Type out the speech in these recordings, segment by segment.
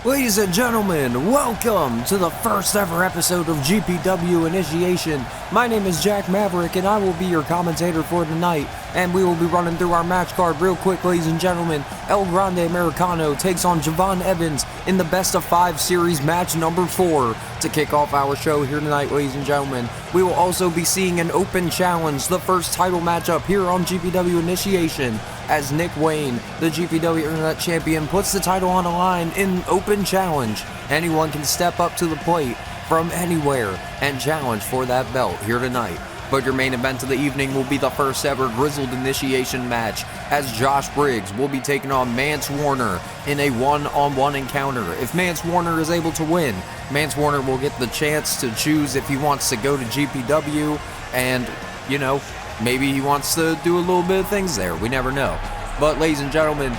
Ladies and gentlemen, welcome to the first ever episode of GPW Initiation. My name is Jack Maverick and I will be your commentator for tonight, and we will be running through our match card real quick, ladies and gentlemen. El Grande Americano takes on Javon Evans in the best of 5 series match number 4 to kick off our show here tonight, ladies and gentlemen. We will also be seeing an open challenge, the first title matchup here on GPW Initiation, as Nick Wayne, the GPW Internet Champion, puts the title on the line in open challenge. Anyone can step up to the plate from anywhere and challenge for that belt here tonight. But your main event of the evening will be the first ever Grizzled Initiation match, as Josh Briggs will be taking on Mance Warner in a one-on-one encounter. If Mance Warner is able to win, Mance Warner will get the chance to choose if he wants to go to GPW and, you know, maybe he wants to do a little bit of things there. We never know. But ladies and gentlemen,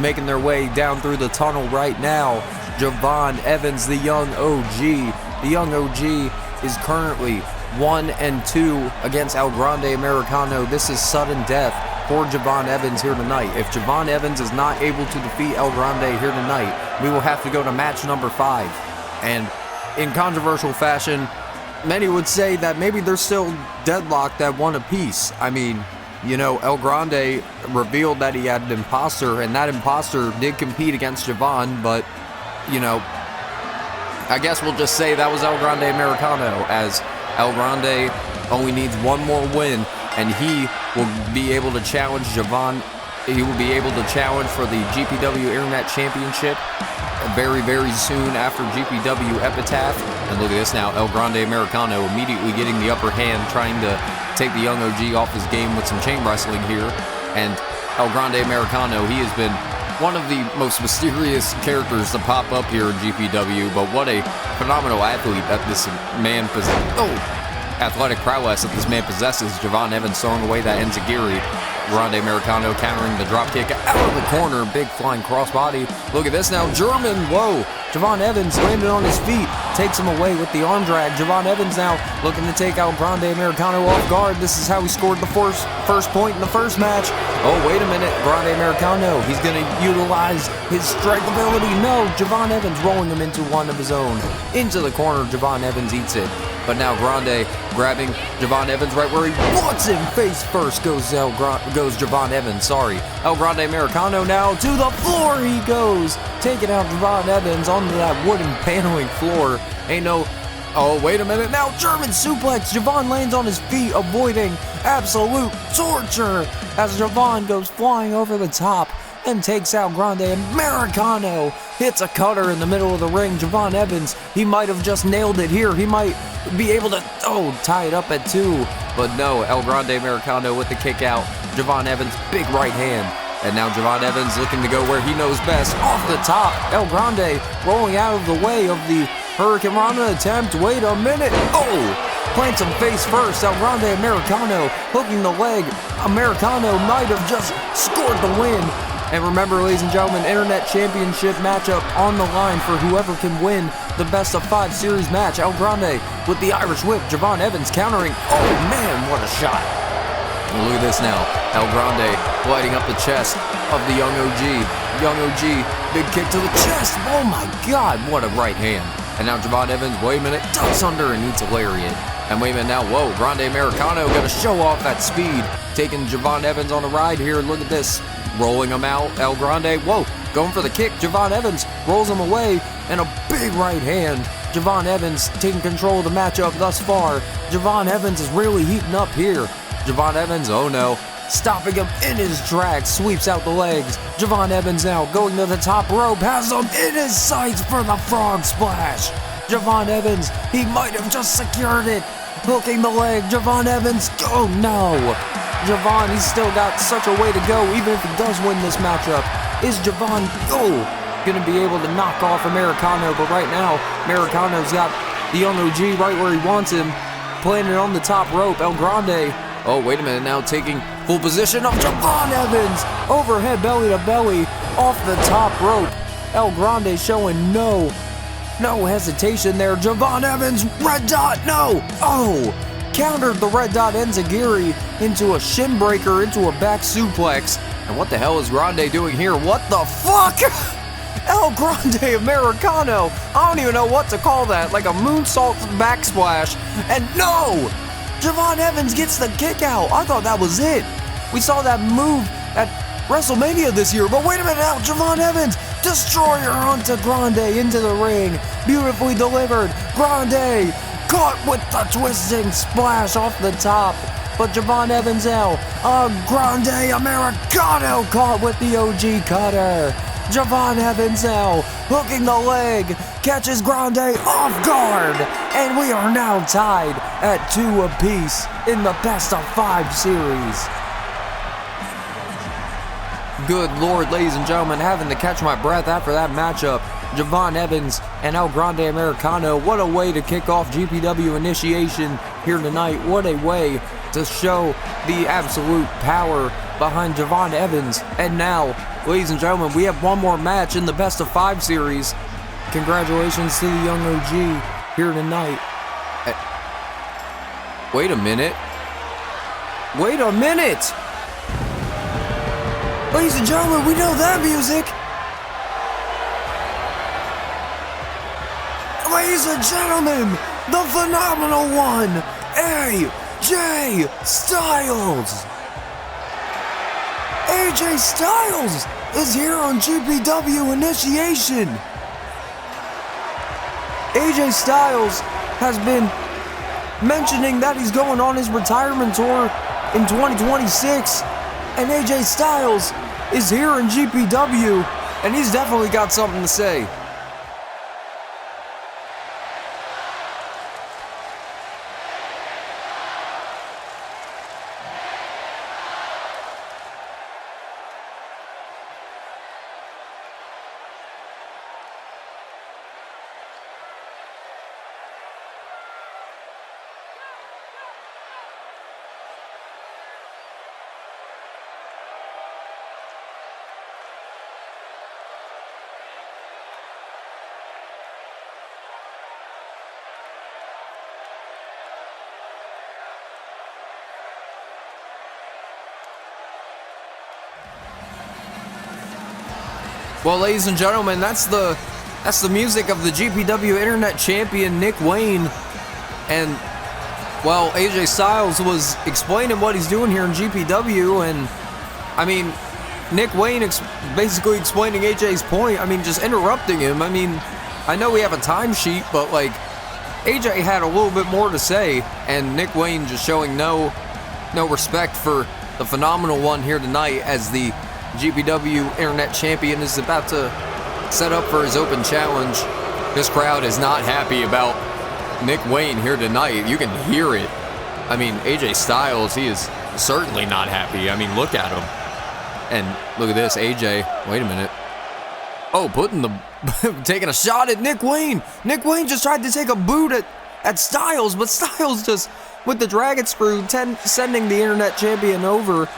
making their way down through the tunnel right now, Javon Evans, the young OG. The young OG is currently 1-2 against El Grande Americano. This is sudden death for Javon Evans here tonight. If Javon Evans is not able to defeat El Grande here tonight, we will have to go to match number 5. And in controversial fashion, many would say that maybe they're still deadlocked at 1 apiece. I mean, you know, El Grande revealed that he had an imposter, and that imposter did compete against Javon, but, you know, I guess we'll just say that was El Grande Americano, as El Grande only needs 1 more win, and he will be able to challenge Javon. He will be able to challenge for the GPW Internet Championship very, very soon after GPW Epitaph. And look at this now, El Grande Americano immediately getting the upper hand, trying to take the young OG off his game with some chain wrestling here. And El Grande Americano, he has been one of the most mysterious characters to pop up here in GPW, but what a phenomenal athlete that this man possesses. Athletic prowess that this man possesses. Javon Evans throwing away that enziguri. Grande Americano countering the dropkick out of the corner. Big flying crossbody. Look at this now. German. Whoa. Javon Evans landed on his feet. Takes him away with the arm drag. Javon Evans now looking to take out Grande Americano off guard. This is how he scored the first point in the first match. Oh, wait a minute. Grande Americano. He's going to utilize his strike ability. No. Javon Evans rolling him into one of his own. Into the corner. Javon Evans eats it. But now Grande grabbing Javon Evans right where he wants him. Face first goes Javon Evans. Sorry. El Grande Americano now to the floor he goes. Taking out Javon Evans onto that wooden paneling floor. Ain't no... Oh, wait a minute. Now German suplex. Javon lands on his feet, avoiding absolute torture as Javon goes flying over the top and takes out Grande Americano. Hits a cutter in the middle of the ring. Javon Evans, he might have just nailed it here. He might be able to, tie it up at 2. But no, El Grande Americano with the kick out. Javon Evans, big right hand. And now Javon Evans looking to go where he knows best. Off the top, El Grande rolling out of the way of the Hurricane Rana attempt. Wait a minute. Plants him face first. El Grande Americano hooking the leg. Americano might have just scored the win. And remember, ladies and gentlemen, Internet Championship matchup on the line for whoever can win the best of 5 series match. El Grande with the Irish whip. Javon Evans countering. Oh man, what a shot. And look at this now. El Grande lighting up the chest of the young OG. Young OG, big kick to the chest. Oh my God, what a right hand. And now Javon Evans, wait a minute, ducks under and eats a lariat. And wait a minute now, whoa, Grande Americano gonna show off that speed. Taking Javon Evans on the ride here. Look at this. Rolling him out. El Grande, whoa, going for the kick. Javon Evans rolls him away, and a big right hand. Javon Evans taking control of the matchup thus far. Javon Evans is really heating up here. Javon Evans, oh no, stopping him in his tracks, sweeps out the legs. Javon Evans now going to the top rope, has him in his sights for the frog splash. Javon Evans, he might have just secured it. Hooking the leg. Javon Evans, oh no. Javon, he's still got such a way to go, even if he does win this matchup. Is Javon, gonna be able to knock off Americano? But right now, Americano's got the young OG right where he wants him, planted on the top rope. El Grande, oh, wait a minute, now taking full position of Javon Evans. Overhead belly to belly, off the top rope. El Grande showing no hesitation there. Javon Evans, red dot, no! Oh! Countered the red dot enziguri into a shin breaker, into a back suplex. And what the hell is Grande doing here? What the fuck? El Grande Americano. I don't even know what to call that. Like a moonsault backsplash. And no! Javon Evans gets the kick out. I thought that was it. We saw that move at WrestleMania this year. But wait a minute now. Javon Evans. Destroyer onto Grande into the ring. Beautifully delivered. Grande caught with the twisting splash off the top. But Javon Evans out. Grande Americano caught with the OG cutter. Javon Evans out, hooking the leg, catches Grande off guard. And we are now tied at 2 apiece in the best of 5 series. Good Lord, ladies and gentlemen, having to catch my breath after that matchup. Javon Evans and El Grande Americano. What a way to kick off GPW Initiation here tonight. What a way to show the absolute power behind Javon Evans. And now, ladies and gentlemen, we have one more match in the best of 5 series. Congratulations to the young OG here tonight. Wait a minute. Wait a minute! Ladies and gentlemen, we know that music! Ladies and gentlemen, the phenomenal one, AJ Styles! AJ Styles is here on GPW Initiation! AJ Styles has been mentioning that he's going on his retirement tour in 2026, and AJ Styles is here in GPW, and he's definitely got something to say. Well, ladies and gentlemen, that's the music of the GPW Internet Champion, Nick Wayne. And, well, AJ Styles was explaining what he's doing here in GPW, and, I mean, Nick Wayne basically explaining AJ's point. I mean, just interrupting him. I mean, I know we have a timesheet, but, like, AJ had a little bit more to say, and Nick Wayne just showing no respect for the phenomenal one here tonight as the GPW Internet Champion is about to set up for his open challenge. This crowd is not happy about Nick Wayne here tonight. You can hear it. I mean, AJ Styles, he is certainly not happy. I mean, look at him. And look at this, AJ. Wait a minute. Oh, taking a shot at Nick Wayne. Nick Wayne just tried to take a boot at Styles, but Styles just, with the dragon screw, sending the Internet Champion over.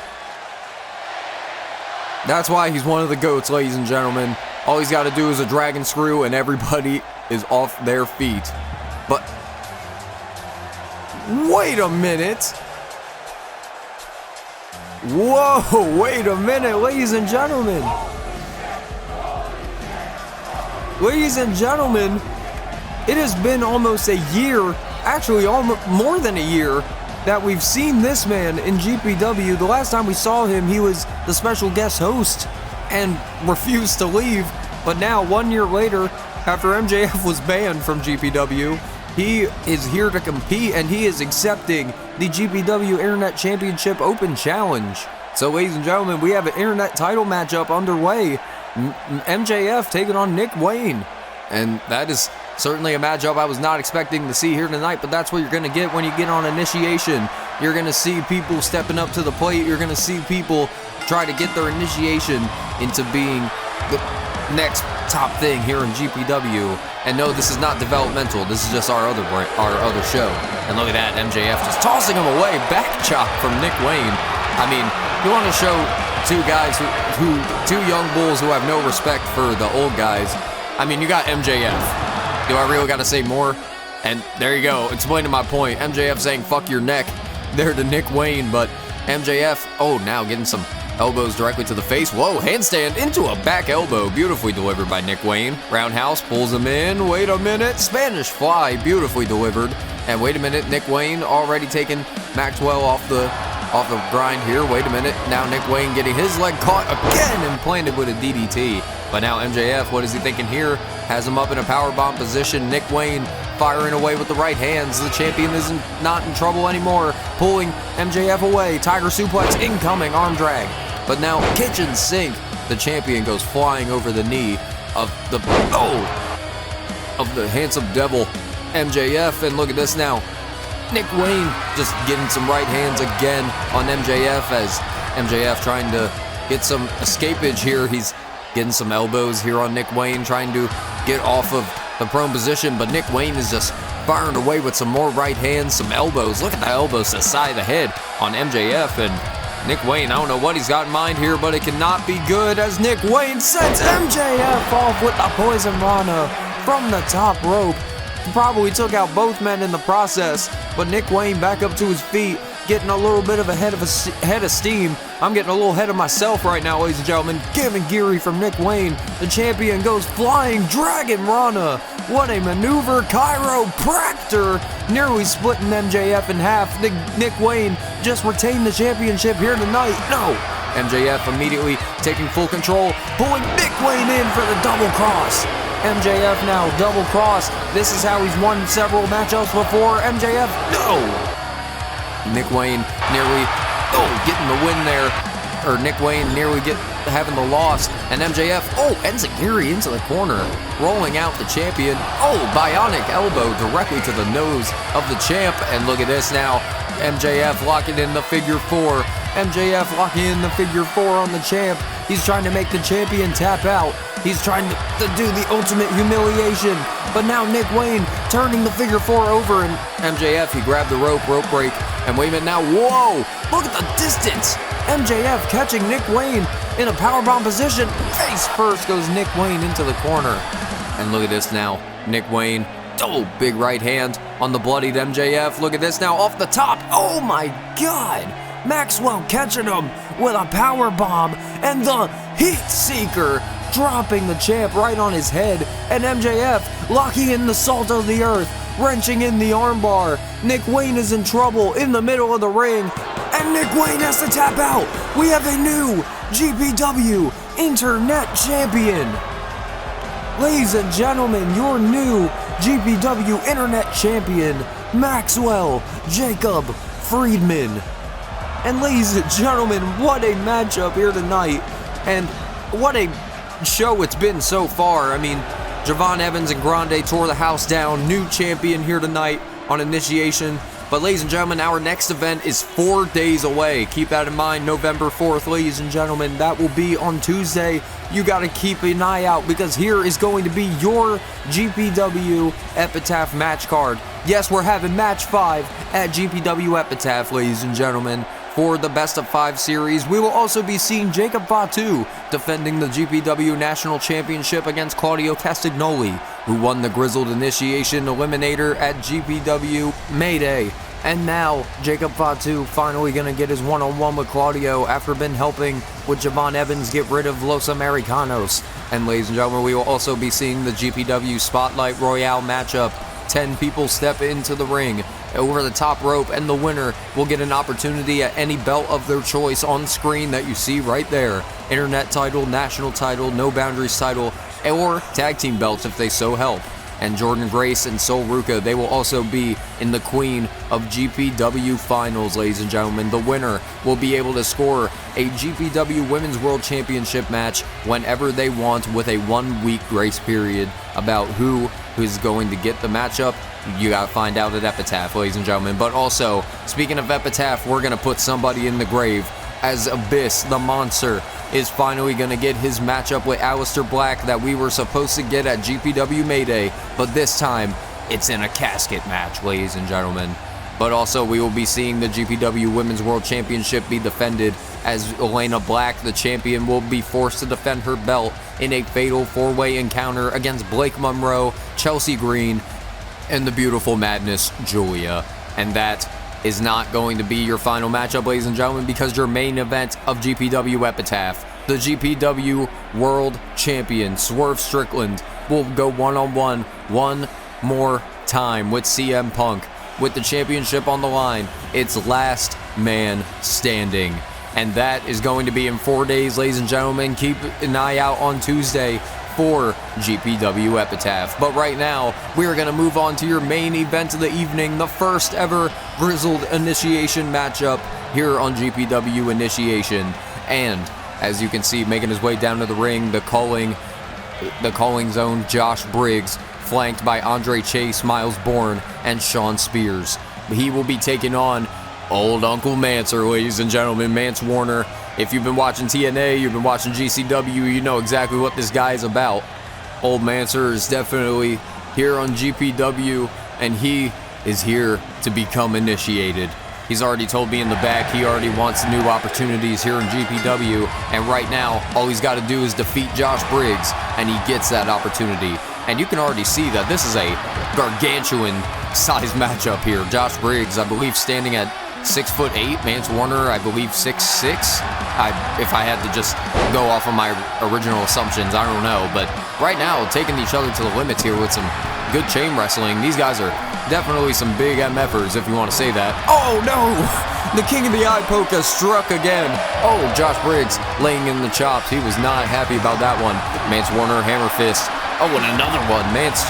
That's why he's one of the GOATs, ladies and gentlemen. All he's got to do is a dragon screw and everybody is off their feet. But wait a minute. Whoa, wait a minute, ladies and gentlemen. Ladies and gentlemen, it has been almost a year, actually almost more than a year, that we've seen this man in GPW. The last time we saw him, he was the special guest host and refused to leave. But now, 1 year later, after MJF was banned from GPW, he is here to compete, and he is accepting the GPW Internet Championship Open Challenge. So, ladies and gentlemen, we have an Internet title matchup underway. MJF taking on Nick Wayne. And that is certainly a matchup I was not expecting to see here tonight, but that's what you're going to get when you get on Initiation. You're going to see people stepping up to the plate. You're going to see people try to get their initiation into being the next top thing here in GPW. And no, this is not developmental. This is just our other show. And look at that, MJF just tossing him away. Back chop from Nick Wayne. I mean, you want to show two guys two young bulls who have no respect for the old guys. I mean, you got MJF. Do I really got to say more? And there you go, explaining my point. MJF saying, fuck your neck there to Nick Wayne, but MJF, oh, now getting some elbows directly to the face. Whoa, handstand into a back elbow. Beautifully delivered by Nick Wayne. Roundhouse pulls him in. Wait a minute. Spanish fly, beautifully delivered. And wait a minute, Nick Wayne already taking Maxwell off the grind here. Wait a minute. Now Nick Wayne getting his leg caught again and planted with a DDT. But now MJF, what is he thinking here? Has him up in a powerbomb position. Nick Wayne firing away with the right hands. The champion is not in trouble anymore. Pulling MJF away. Tiger suplex incoming. Arm drag. But now kitchen sink. The champion goes flying over the knee of the handsome devil MJF. And look at this now. Nick Wayne just getting some right hands again on MJF as MJF trying to get some escapage here. He's getting some elbows here on Nick Wayne, trying to get off of the prone position, but Nick Wayne is just firing away with some more right hands, some elbows. Look at the elbows to the side of the head on MJF, and Nick Wayne, I don't know what he's got in mind here, but it cannot be good as Nick Wayne sends MJF off with the Poison Rana from the top rope. Probably took out both men in the process, but Nick Wayne back up to his feet, getting a little bit of a head of steam. I'm getting a little ahead of myself right now, ladies and gentlemen. Giving Geary from Nick Wayne. The champion goes flying Dragon Rana. What a maneuver. Chiropractor. Nearly splitting MJF in half. Nick Wayne just retained the championship here tonight. No. MJF immediately taking full control, pulling Nick Wayne in for the double cross. MJF now double cross. This is how he's won several matchups before. MJF, no. Nick Wayne nearly, getting the win there. Or Nick Wayne nearly having the loss. And MJF, enziguri into the corner. Rolling out the champion. Bionic elbow directly to the nose of the champ. And look at this now. MJF locking in the figure four. MJF locking in the figure four on the champ. He's trying to make the champion tap out. He's trying to do the ultimate humiliation. But now Nick Wayne turning the figure four over, and MJF, he grabbed the rope break. And wait a minute now, whoa! Look at the distance! MJF catching Nick Wayne in a powerbomb position. Face first goes Nick Wayne into the corner. And look at this now, Nick Wayne, big right hand on the bloodied MJF. Look at this now, off the top. Oh my God! Maxwell catching him with a powerbomb, and the Heat Seeker dropping the champ right on his head, and MJF locking in the salt of the earth, wrenching in the armbar. Nick Wayne is in trouble in the middle of the ring, and Nick Wayne has to tap out. We have a new GPW Internet Champion. Ladies and gentlemen, your new GPW Internet Champion, Maxwell Jacob Friedman. And ladies and gentlemen, what a matchup here tonight, and what a show it's been so far. I mean, Javon Evans and Grande tore the house down. New champion here tonight on Initiation. But ladies and gentlemen, our next event is 4 days away. Keep that in mind, November 4th, ladies and gentlemen. That will be on Tuesday. You got to keep an eye out, because here is going to be your GPW Epitaph match card. Yes, we're having match 5 at GPW Epitaph, ladies and gentlemen, for the best of 5 series. We will also be seeing Jacob Fatu defending the GPW National Championship against Claudio Castagnoli, who won the Grizzled Initiation Eliminator at GPW Mayday. And now, Jacob Fatu finally going to get his one-on-one with Claudio after been helping with Javon Evans get rid of Los Americanos. And ladies and gentlemen, we will also be seeing the GPW Spotlight Royale matchup. 10 people step into the ring over the top rope, and the winner will get an opportunity at any belt of their choice on screen that you see right there. Internet title, national title, no boundaries title, or tag team belts if they so help. And Jordan Grace and Sol Ruka, they will also be in the Queen of GPW Finals, ladies and gentlemen. The winner will be able to score a GPW Women's World Championship match whenever they want, with a 1-week grace period about who is going to get the matchup. You gotta find out at Epitaph, ladies and gentlemen. But also, speaking of Epitaph, we're gonna put somebody in the grave, as Abyss, the monster, is finally gonna get his matchup with Aleister Black that we were supposed to get at GPW Mayday, but this time, it's in a casket match, ladies and gentlemen. but also we will be seeing the GPW Women's World Championship be defended as Elena Black, the champion, will be forced to defend her belt in a fatal 4-way encounter against Blake Monroe, Chelsea Green, and the beautiful Madness, Julia. And that is not going to be your final matchup, ladies and gentlemen, because your main event of GPW Epitaph, the GPW World Champion, Swerve Strickland, will go one-on-one one more time with CM Punk. With the championship on the line, it's last man standing. And that is going to be in 4 days, ladies and gentlemen. Keep an eye out on Tuesday for GPW Epitaph. But right now, we are going to move on to your main event of the evening, the first ever Grizzled Initiation matchup here on GPW Initiation. And as you can see, making his way down to the ring, the calling zone, Josh Briggs, flanked by Andre Chase, Miles Bourne, and Sean Spears. He will be taking on Old Uncle Mancer, ladies and gentlemen, Mance Warner. If you've been watching TNA, you've been watching GCW, you know exactly what this guy is about. Old Mancer is definitely here on GPW, and he is here to become initiated. He's already told me in the back he already wants new opportunities here in GPW, and right now, all he's got to do is defeat Josh Briggs, and he gets that opportunity. And you can already see that this is a gargantuan size matchup here. Josh Briggs, I believe, standing at 6'8", Mance Warner, I believe 6'6". If I had to just go off of my original assumptions, I don't know. But right now, taking each other to the limits here with some good chain wrestling. These guys are definitely some big MFers, if you want to say that. Oh no! The King of the Eye Poke has struck again. Oh, Josh Briggs laying in the chops. He was not happy about that one. Mance Warner, hammer fist. Oh, and another one. Mance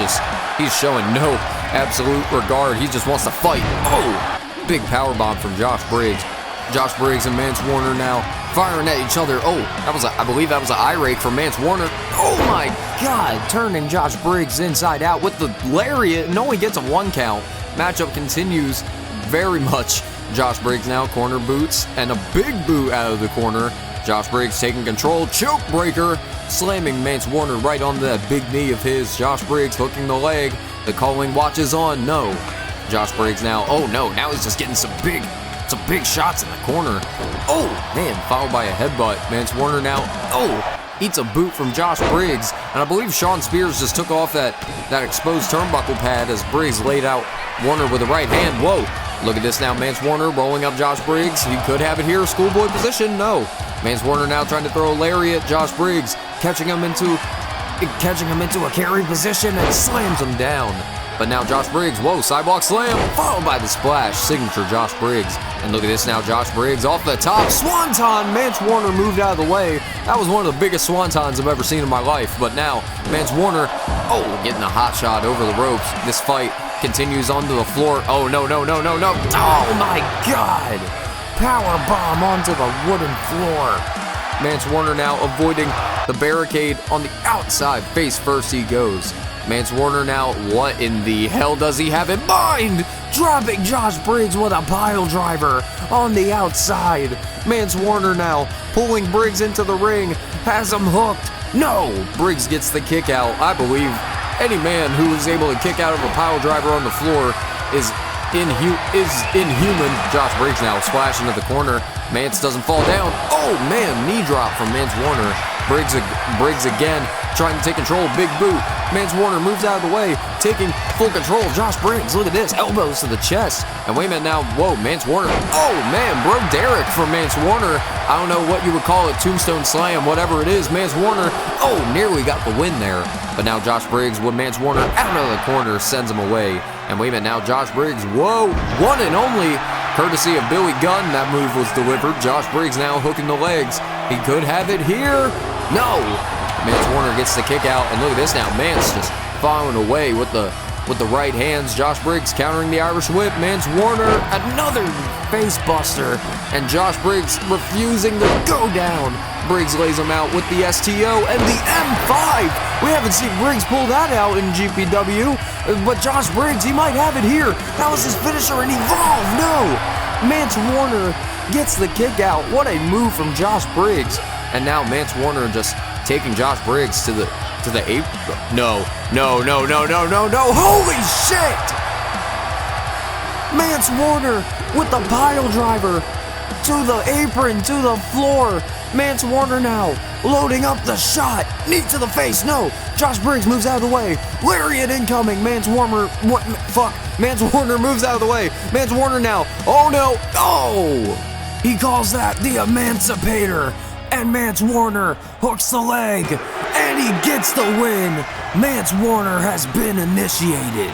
he's showing no absolute regard. He just wants to fight. Oh! Big power bomb from Josh Briggs. Josh Briggs and Mance Warner now firing at each other. Oh, I believe that was an eye rake from Mance Warner. Oh my God, turning Josh Briggs inside out with the lariat and only gets a 1 count. Matchup continues very much. Josh Briggs now corner boots and a big boot out of the corner. Josh Briggs taking control, choke breaker, slamming Mance Warner right onto that big knee of his. Josh Briggs hooking the leg. The calling watch is on. No. Josh Briggs now, oh no, now he's just getting some big shots in the corner. Oh, man, followed by a headbutt. Mance Warner now, oh, eats a boot from Josh Briggs. And I believe Sean Spears just took off that exposed turnbuckle pad as Briggs laid out Warner with a right hand. Whoa, look at this now, Mance Warner rolling up Josh Briggs. He could have it here, schoolboy position, no. Mance Warner now trying to throw a lariat. Josh Briggs catching him into a carry position and slams him down. But now Josh Briggs, whoa, sidewalk slam, followed by the splash, signature Josh Briggs. And look at this now, Josh Briggs off the top, swanton, Mance Warner moved out of the way. That was one of the biggest swantons I've ever seen in my life. But now, Mance Warner, oh, getting a hot shot over the ropes. This fight continues onto the floor. Oh, no. Oh my God. Power bomb onto the wooden floor. Mance Warner now avoiding the barricade on the outside. Face first he goes. Mance Warner now, what in the hell does he have in mind? Dropping Josh Briggs with a pile driver on the outside. Mance Warner now pulling Briggs into the ring, has him hooked. No, Briggs gets the kick out. I believe any man who is able to kick out of a pile driver on the floor is inhuman. Josh Briggs now splash into the corner. Mance doesn't fall down. Oh man, knee drop from Mance Warner. Briggs again trying to take control. Big boot. Mance Warner moves out of the way, taking full control. Josh Briggs, look at this, elbows to the chest. And wait a minute now, whoa, Mance Warner. Oh man, bro, Derek from Mance Warner. I don't know what you would call it, tombstone slam, whatever it is. Mance Warner, oh, nearly got the win there. But now Josh Briggs with Mance Warner out of the corner, sends him away. And wait a minute now, Josh Briggs, whoa, one and only, courtesy of Billy Gunn, that move was delivered. Josh Briggs now hooking the legs. He could have it here. No. Mance Warner gets the kick out, and look at this now. Mance just following away with the right hands. Josh Briggs countering the Irish whip. Mance Warner, another face buster, and Josh Briggs refusing to go down. Briggs lays him out with the STO and the M5. We haven't seen Briggs pull that out in GPW, but Josh Briggs, he might have it here. That was his finisher, and Evolve. No. Mance Warner gets the kick out. What a move from Josh Briggs. And now Mance Warner just taking Josh Briggs to the apron. No. Holy shit! Mance Warner with the pile driver to the apron, to the floor. Mance Warner now loading up the shot. Knee to the face. No. Josh Briggs moves out of the way. Lariat incoming. Mance Warner. What? Fuck. Mance Warner moves out of the way. Mance Warner now. Oh no. Oh! He calls that the Emancipator. And Mance Warner hooks the leg. And he gets the win. Mance Warner has been initiated.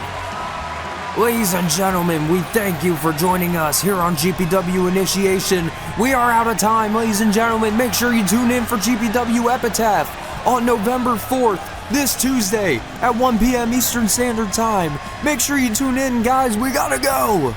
Ladies and gentlemen, we thank you for joining us here on GPW Initiation. We are out of time, ladies and gentlemen. Make sure you tune in for GPW Epitaph on November 4th, this Tuesday at 1 p.m. Eastern Standard Time. Make sure you tune in, guys. We gotta go.